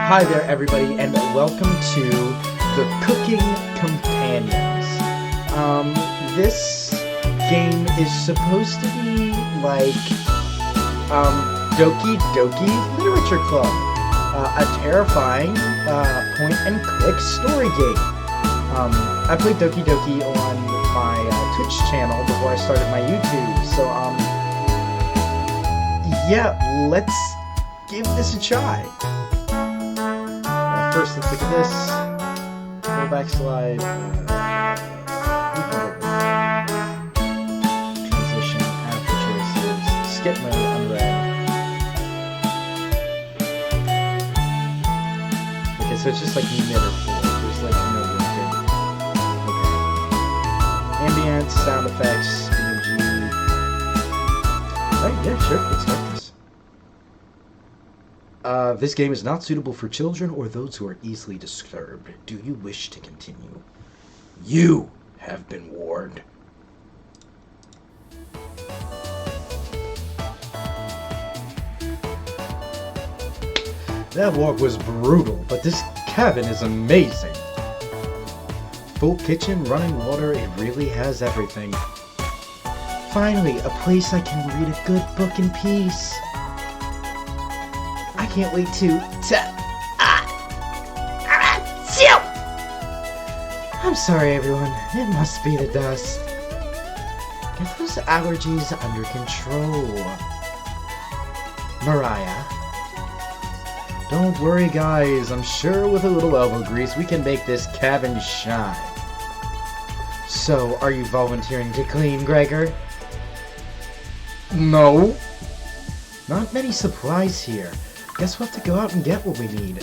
Hi there, everybody, and welcome to the Cooking Companions. This game is supposed to be like Doki Literature Club, a terrifying point-and-click story game. I played Doki on my Twitch channel before I started my YouTube, so yeah, let's give this a try. First, let's look at this. Go backslide. Transition, after choices. Skip mode, unread. Okay, so it's just like emitter 4. There's like no window. Okay. Ambient, sound effects, energy. Alright, yeah, sure, let's start this. This game is not suitable for children or those who are easily disturbed. Do you wish to continue? You have been warned. That walk was brutal, but this cabin is amazing. Full kitchen, running water, it really has everything. Finally, a place I can read a good book in peace. I can't wait to I'm sorry, everyone. It must be the dust. Get those allergies under control. Mariah. Don't worry, guys. I'm sure with a little elbow grease, we can make this cabin shine. So, are you volunteering to clean, Gregor? No. Not many supplies here. Guess we'll have to go out and get what we need.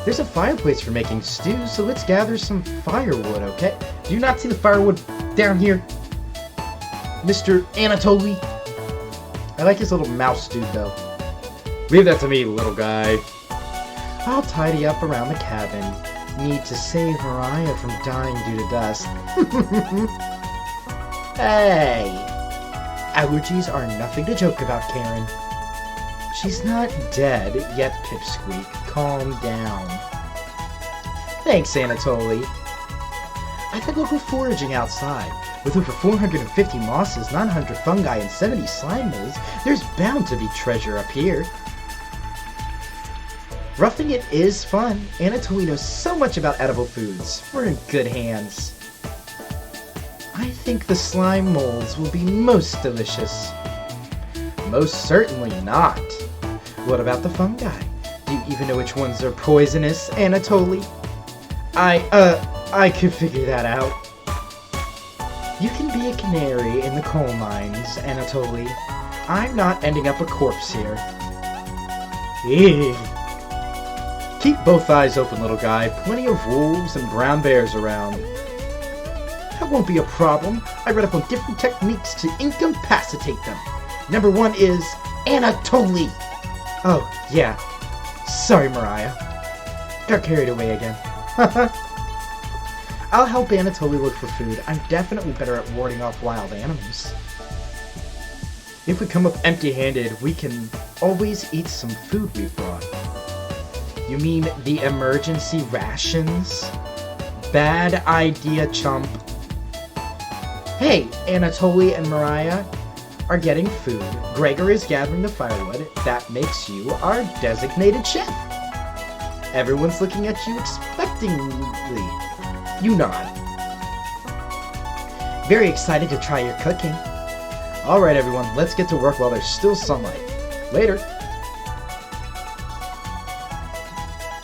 There's a fireplace for making stew, so let's gather some firewood, okay? Do you not see the firewood down here? Mr. Anatoly? I like his little mouse dude, though. Leave that to me, little guy. I'll tidy up around the cabin. Need to save Mariah from dying due to dust. Hey! Allergies are nothing to joke about, Karen. She's not dead yet, Pipsqueak. Calm down. Thanks, Anatoly. I think I'll go foraging outside. With over 450 mosses, 900 fungi, and 70 slime molds, there's bound to be treasure up here. Roughing it is fun. Anatoly knows so much about edible foods. We're in good hands. I think the slime molds will be most delicious. Most certainly not. What about the fungi? Do you even know which ones are poisonous, Anatoly? I could figure that out. You can be a canary in the coal mines, Anatoly. I'm not ending up a corpse here. Ew. Keep both eyes open, little guy. Plenty of wolves and brown bears around. That won't be a problem. I read up on different techniques to incapacitate them. Number 1 is Anatoly. Oh, yeah. Sorry, Mariah. Got carried away again. I'll help Anatoly look for food. I'm definitely better at warding off wild animals. If we come up empty-handed, we can always eat some food we've brought. You mean the emergency rations? Bad idea, chump. Hey, Anatoly and Mariah are getting food. Gregor is gathering the firewood. That makes you our designated chef. Everyone's looking at you expectingly. You nod. Very excited to try your cooking. Alright, everyone, let's get to work while there's still sunlight. Later.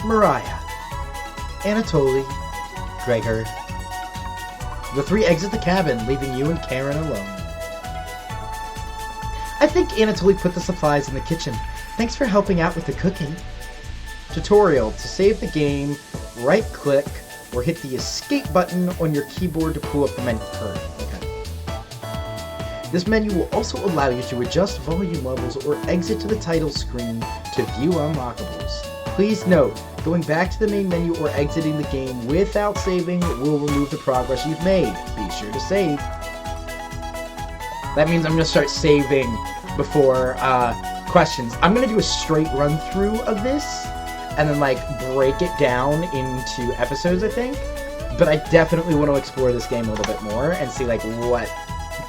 Mariah, Anatoly, Gregor. The 3 exit the cabin, leaving you and Karen alone. I think Anatoly put the supplies in the kitchen. Thanks for helping out with the cooking. Tutorial. To save the game, right-click or hit the escape button on your keyboard to pull up the menu. Okay. This menu will also allow you to adjust volume levels or exit to the title screen to view unlockables. Please note, going back to the main menu or exiting the game without saving will remove the progress you've made. Be sure to save. That means I'm going to start saving before questions. I'm going to do a straight run through of this, and then, like, break it down into episodes, I think. But I definitely want to explore this game a little bit more and see, like, what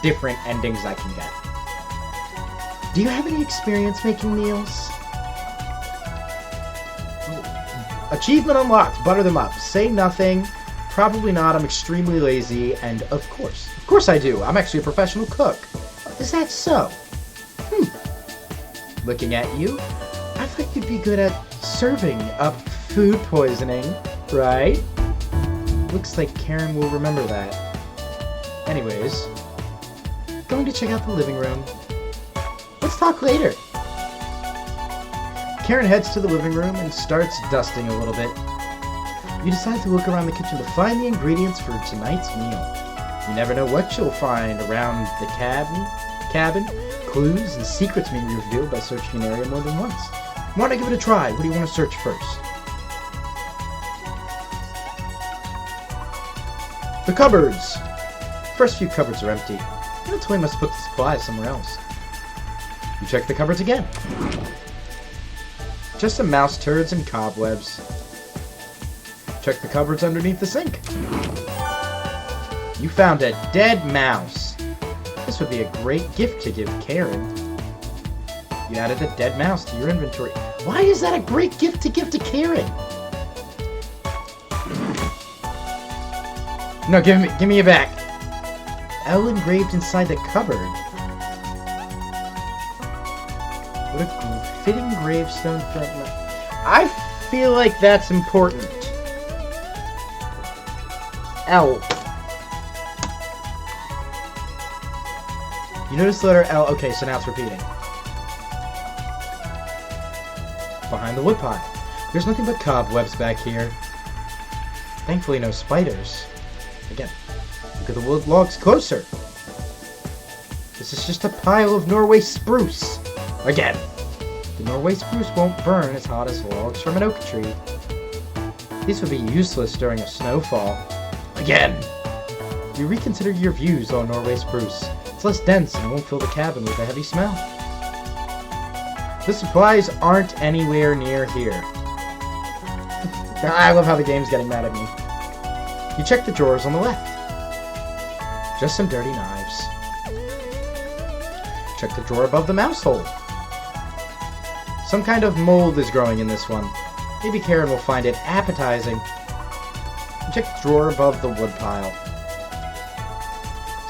different endings I can get. Do you have any experience making meals? Achievement unlocked. Butter them up. Say nothing. Probably not. I'm extremely lazy. And of course I do. I'm actually a professional cook. Is that so? Looking at you, I think you'd be good at serving up food poisoning, right? Looks like Karen will remember that. Anyways, going to check out the living room. Let's talk later. Karen heads to the living room and starts dusting a little bit. You decide to look around the kitchen to find the ingredients for tonight's meal. You never know what you'll find around the cabin. Clues and secrets may be revealed by searching an area more than once. Want to give it a try? What do you want to search first? The cupboards! First few cupboards are empty. The toy must put the supplies somewhere else. You check the cupboards again. Just some mouse turds and cobwebs. Check the cupboards underneath the sink. You found a dead mouse. This would be a great gift to give Karen. You added a dead mouse to your inventory. Why is that a great gift to give to Karen? No, give me it back. L engraved inside the cupboard. What a fitting gravestone for... I feel like that's important. L. You notice the letter L? Okay, so now it's repeating. Behind the woodpile. There's nothing but cobwebs back here. Thankfully no spiders. Again, look at the wood logs closer. This is just a pile of Norway spruce. Again. The Norway spruce won't burn as hot as logs from an oak tree. These would be useless during a snowfall. Again. You reconsider your views on Norway spruce. It's less dense and won't fill the cabin with a heavy smell. The supplies aren't anywhere near here. I love how the game's getting mad at me. You check the drawers on the left. Just some dirty knives. Check the drawer above the mouse hole. Some kind of mold is growing in this one. Maybe Karen will find it appetizing. Check the drawer above the wood pile.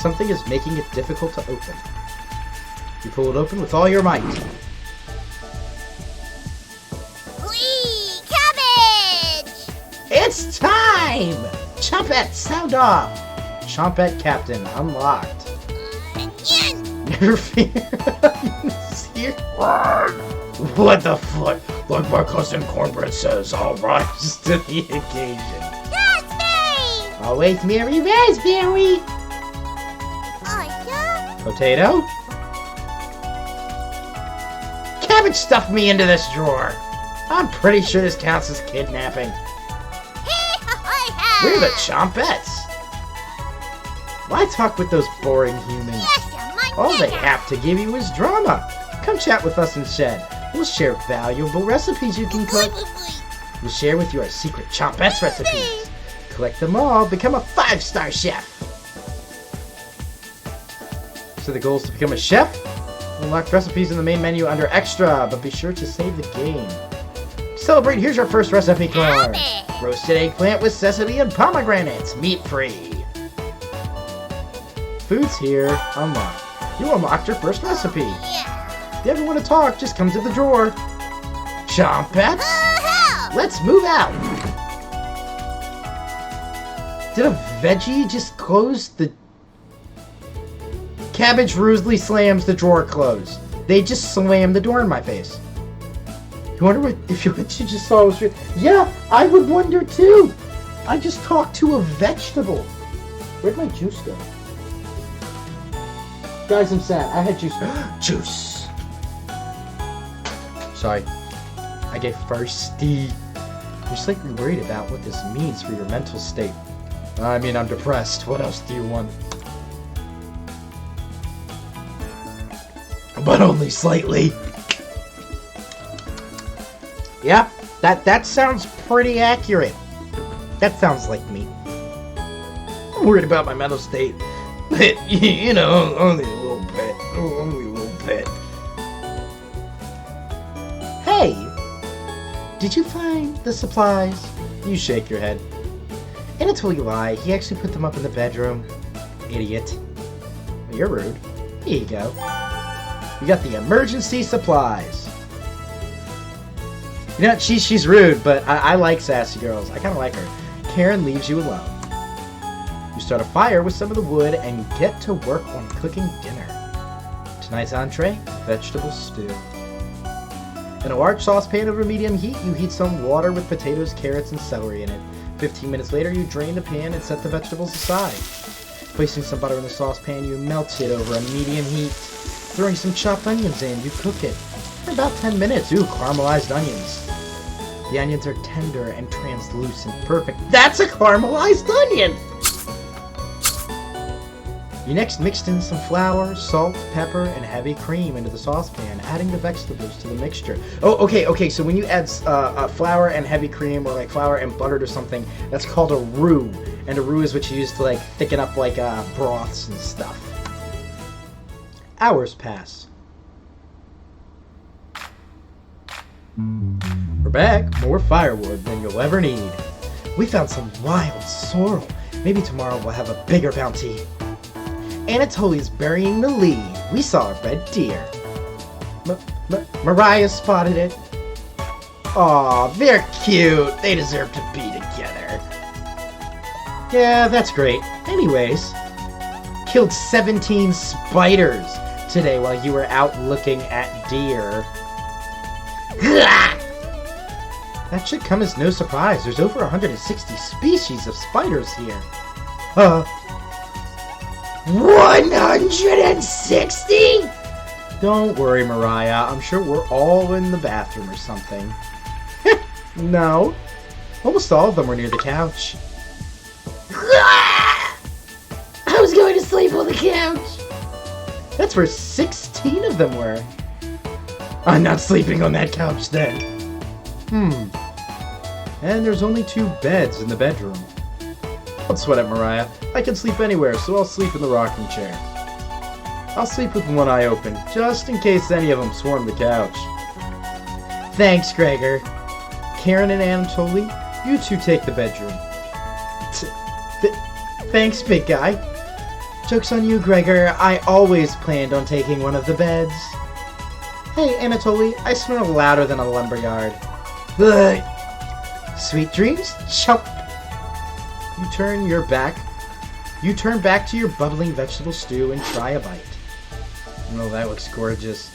Something is making it difficult to open. You pull it open with all your might. Whee! Cabbage! It's time! Chompette, sound off! Chompette Captain, unlocked. Never fear. Here. What the fuck? Like my cousin Cornbread says, I'll rise to the occasion. Raspberry! Always merry raspberry! Potato? Cabbage stuffed me into this drawer. I'm pretty sure this counts as kidnapping. We're the Chompettes. Why talk with those boring humans? All they have to give you is drama. Come chat with us instead. We'll share valuable recipes you can cook. We'll share with you our secret Chompettes recipes. Collect them all, become a 5-star chef. So the goal is to become a chef? Unlock recipes in the main menu under Extra, but be sure to save the game. To celebrate, here's your first recipe card. Roasted eggplant with sesame and pomegranates, meat-free. Food's here. Unlock. You unlocked your first recipe. If you ever want to talk, just come to the drawer. Chompettes? Let's move out. Did a veggie just close the... Cabbage rudely slams the drawer closed. They just slammed the door in my face. You wonder what you just saw was real? Yeah, I would wonder too. I just talked to a vegetable. Where'd my juice go? Guys, I'm sad. I had juice. Juice. Sorry. I get thirsty. You're slightly worried about what this means for your mental state. I mean, I'm depressed. What else do you want? But only slightly. Yep, That sounds pretty accurate. That sounds like me. I'm worried about my mental state. But, you know, only a little bit. Only a little bit. Hey! Did you find the supplies? You shake your head. And until you lie, he actually put them up in the bedroom. Idiot. Well, you're rude. Here you go. You got the emergency supplies. You know, she's rude, but I like sassy girls. I kind of like her. Karen leaves you alone. You start a fire with some of the wood and get to work on cooking dinner. Tonight's entree, vegetable stew. In a large saucepan over medium heat, you heat some water with potatoes, carrots, and celery in it. 15 minutes later, you drain the pan and set the vegetables aside. Placing some butter in the saucepan, you melt it over a medium heat. Throwing some chopped onions in, you cook it for about 10 minutes. Ooh, caramelized onions. The onions are tender and translucent. Perfect. That's a caramelized onion! You next mixed in some flour, salt, pepper, and heavy cream into the saucepan, adding the vegetables to the mixture. Oh, okay, so when you add flour and heavy cream, or like flour and butter to something, that's called a roux. And a roux is what you use to like thicken up like broths and stuff. Hours pass. We're back. More firewood than you'll ever need. We found some wild sorrel. Maybe tomorrow we'll have a bigger bounty. Anatolia's burying the lead. We saw a red deer. Mariah spotted it. Aw, they're cute. They deserve to be together. Yeah, that's great. Anyways, killed 17 spiders today while you were out looking at deer. That should come as no surprise. There's over 160 species of spiders here. 160? Don't worry, Mariah. I'm sure we're all in the bathroom or something. No. Almost all of them were near the couch. I was going to sleep on the couch. That's where 16 of them were. I'm not sleeping on that couch then. And there's only 2 beds in the bedroom. Don't sweat it, Mariah. I can sleep anywhere, so I'll sleep in the rocking chair. I'll sleep with one eye open, just in case any of them swarm the couch. Thanks, Gregor. Karen and Anatoly, you 2 take the bedroom. Thanks, big guy. Joke's on you, Gregor. I always planned on taking one of the beds. Hey, Anatoly, I smell louder than a lumberyard. Ugh. Sweet dreams, chump. You turn back to your bubbling vegetable stew and try a bite. Oh, that looks gorgeous.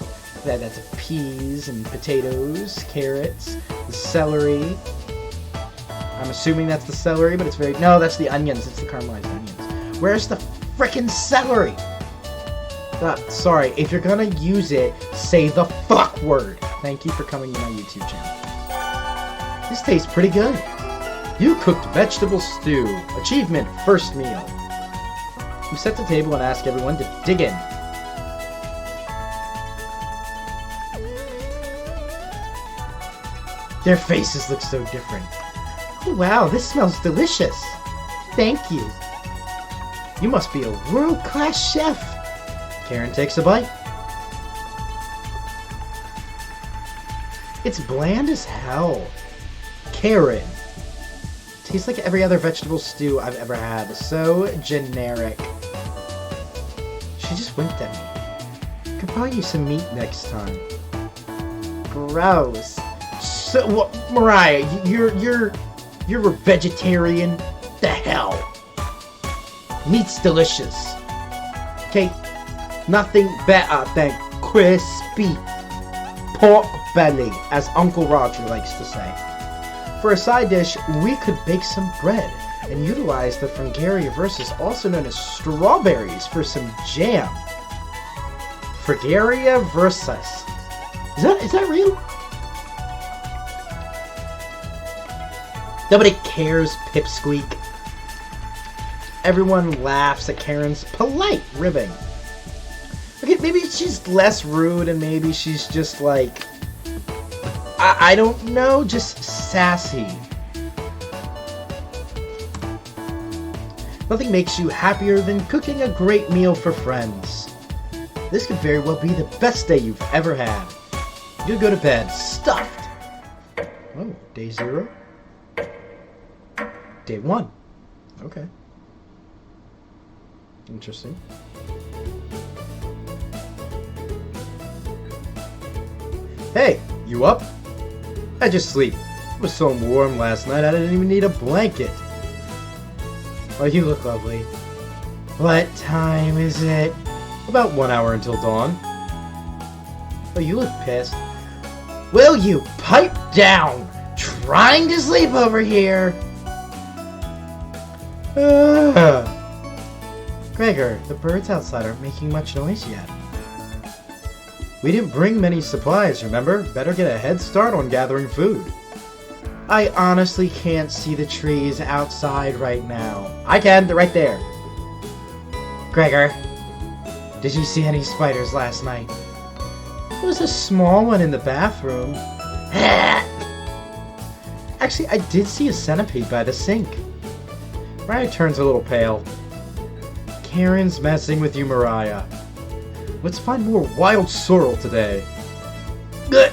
That's peas and potatoes, carrots, the celery. I'm assuming that's the celery, but it's very... No, that's the onions. It's the caramelized onions. Where's the frickin' celery? Sorry, if you're gonna use it, say the fuck word. Thank you for coming to my YouTube channel. This tastes pretty good. You cooked vegetable stew. Achievement, first meal. You set the table and ask everyone to dig in. Their faces look so different. Oh, wow, this smells delicious. Thank you. You must be a world-class chef. Karen takes a bite. It's bland as hell. Karen. Tastes like every other vegetable stew I've ever had. So generic. She just winked at me. Could probably use some meat next time. Gross. So, what, Mariah, you're a vegetarian? The hell? Meat's delicious. Okay, nothing better than crispy pork belly, as Uncle Roger likes to say. For a side dish, we could bake some bread and utilize the Fragaria versus, also known as strawberries, for some jam. Fragaria versus. Is that real? Nobody cares, pipsqueak. Everyone laughs at Karen's polite ribbing. Okay, maybe she's less rude and maybe she's just like... I don't know, just sassy. Nothing makes you happier than cooking a great meal for friends. This could very well be the best day you've ever had. You go to bed stuffed. Oh, day 0? Day 1. Okay. Interesting. Hey, you up? I just sleep. It was so warm last night I didn't even need a blanket. Oh, you look lovely. What time is it? About 1 hour until dawn. Oh, you look pissed. Will you pipe down? Trying to sleep over here. Gregor, the birds outside aren't making much noise yet. We didn't bring many supplies, remember? Better get a head start on gathering food. I honestly can't see the trees outside right now. I can, they're right there. Gregor, did you see any spiders last night? There was a small one in the bathroom. Actually, I did see a centipede by the sink. Mariah turns a little pale. Karen's messing with you, Mariah. Let's find more wild sorrel today. Good.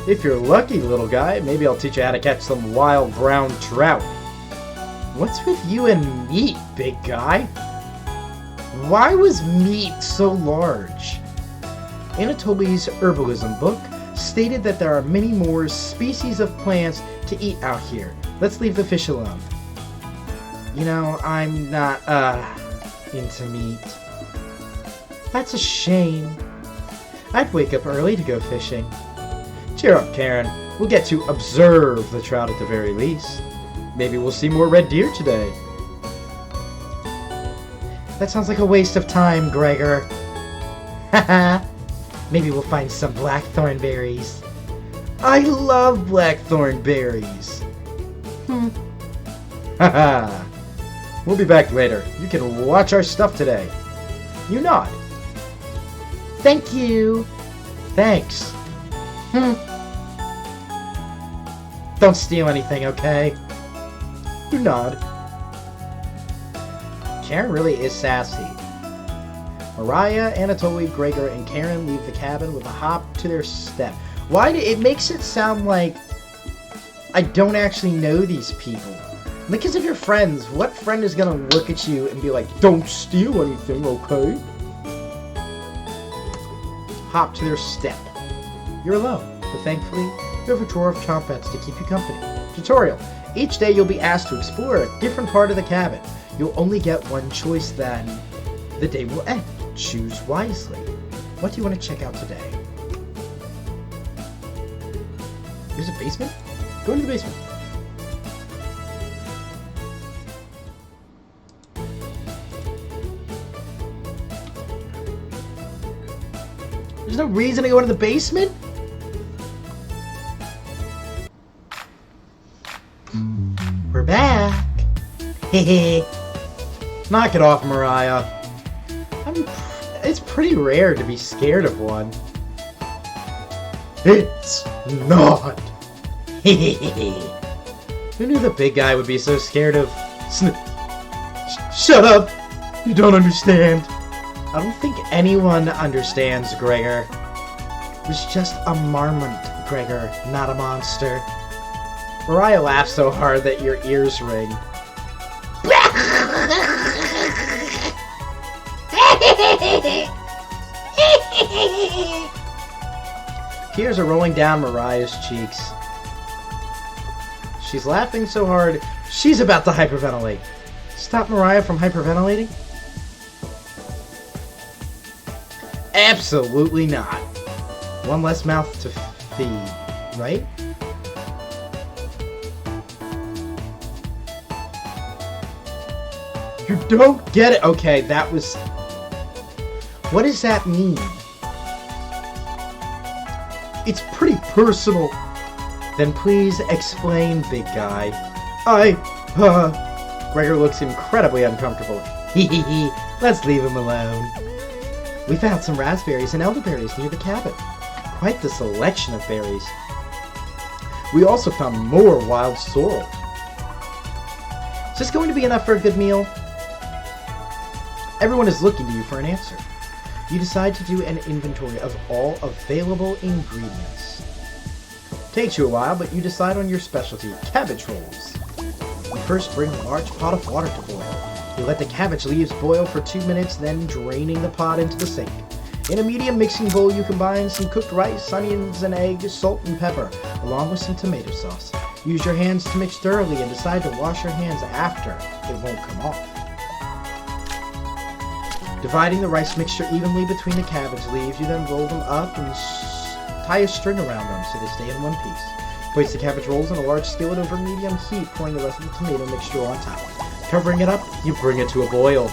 If you're lucky, little guy, maybe I'll teach you how to catch some wild brown trout. What's with you and meat, big guy? Why was meat so large? Anatoly's herbalism book stated that there are many more species of plants to eat out here. Let's leave the fish alone. You know, I'm not, into meat. That's a shame. I'd wake up early to go fishing. Cheer up, Karen. We'll get to observe the trout at the very least. Maybe we'll see more red deer today. That sounds like a waste of time, Gregor. Haha. Maybe we'll find some blackthorn berries. I love blackthorn berries. Haha. We'll be back later. You can watch our stuff today. You nod. Thank you. Thanks. Don't steal anything, okay? You nod. Karen really is sassy. Mariah, Anatoly, Gregor, and Karen leave the cabin with a hop to their step. Why? It makes it sound like I don't actually know these people. Because if you're friends, what friend is gonna look at you and be like, don't steal anything, okay? Hop to their step. You're alone, but thankfully, you have a drawer of chompets to keep you company. Tutorial. Each day you'll be asked to explore a different part of the cabin. You'll only get one choice, then the day will end. Choose wisely. What do you want to check out today? There's a basement? Go into the basement. There's no reason to go into the basement? We're back. Hehe. Knock it off, Mariah. It's pretty rare to be scared of one. It's not. Who knew the big guy would be so scared of Shut up! You don't understand. I don't think anyone understands, Gregor. It was just a marmot, Gregor, not a monster. Mariah laughs so hard that your ears ring. Tears are rolling down Mariah's cheeks. She's laughing so hard, she's about to hyperventilate. Stop Mariah from hyperventilating? Absolutely not. One less mouth to feed, right? You don't get it. Okay, that was... What does that mean? It's pretty personal. Then please explain, big guy. Gregor looks incredibly uncomfortable. Hehehe, let's leave him alone. We found some raspberries and elderberries near the cabin. quite the selection of berries. We also found more wild sorrel. Is this going to be enough for a good meal? Everyone is looking to you for an answer. You decide to do an inventory of all available ingredients. Takes you a while, but you decide on your specialty, cabbage rolls. You first bring a large pot of water to boil. You let the cabbage leaves boil for 2 minutes, then draining the pot into the sink. In a medium mixing bowl, you combine some cooked rice, onions and eggs, salt and pepper, along with some tomato sauce. Use your hands to mix thoroughly and decide to wash your hands after. It won't come off. Dividing the rice mixture evenly between the cabbage leaves, you then roll them up and tie a string around them so they stay in one piece. Place the cabbage rolls in a large skillet over medium heat, pouring the rest of the tomato mixture on top. Covering it up, you bring it to a boil.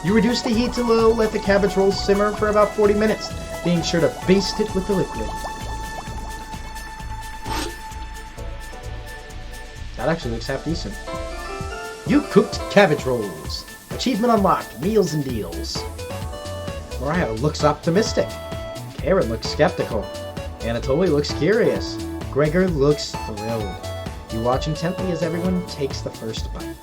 You reduce the heat to low, let the cabbage rolls simmer for about 40 minutes, being sure to baste it with the liquid. That actually looks half decent. You cooked cabbage rolls. Achievement unlocked, meals and deals. Mariah looks optimistic. Karen looks skeptical. Anatoly looks curious. Gregor looks thrilled. You watch intently as everyone takes the first bite.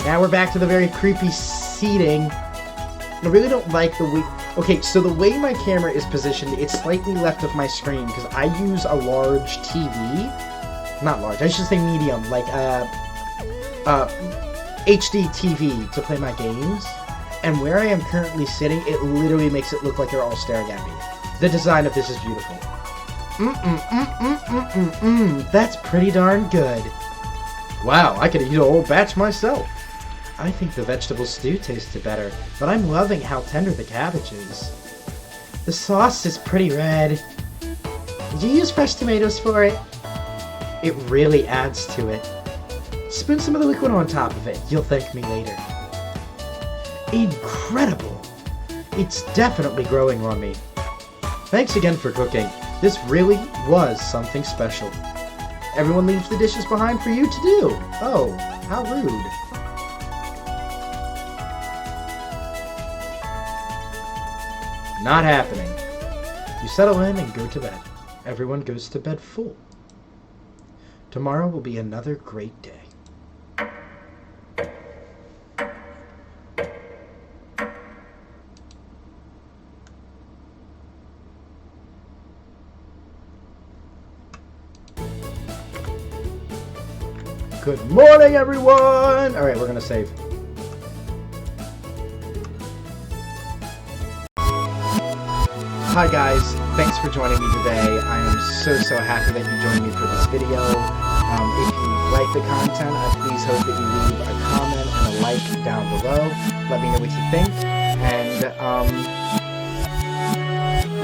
Now we're back to the very creepy seating. I really don't like the way... Okay, so the way my camera is positioned, it's slightly left of my screen because I use a large TV. Not large, I should say medium, like HD TV to play my games. And where I am currently sitting, it literally makes it look like they're all staring at me. The design of this is beautiful. That's pretty darn good. Wow, I could eat a whole batch myself. I think the vegetable stew tasted better, but I'm loving how tender the cabbage is. The sauce is pretty red. Did you use fresh tomatoes for it? It really adds to it. Spoon some of the liquid on top of it. You'll thank me later. Incredible! It's definitely growing on me. Thanks again for cooking. This really was something special. Everyone leaves the dishes behind for you to do. Oh, how rude. Not happening. You settle in and go to bed. Everyone goes to bed full. Tomorrow will be another great day. Good morning, everyone! Alright, we're gonna save. Hi guys, thanks for joining me today. I am so happy that you joined me for this video. If you like the content, I please hope that you leave a comment and a like down below. Let me know what you think. And,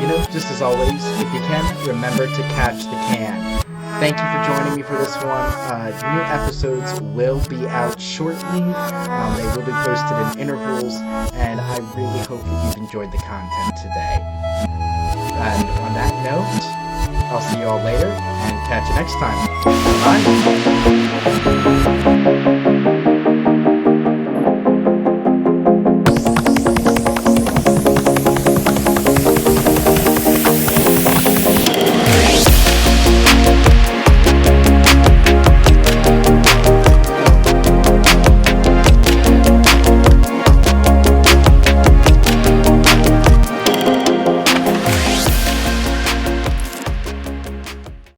you know, just as always, if you can, remember to catch the can. Thank you for joining me for this one. New episodes will be out shortly. They will be posted in intervals, and I really hope that you've enjoyed the content today. And on that note, I'll see you all later, and catch you next time. Bye!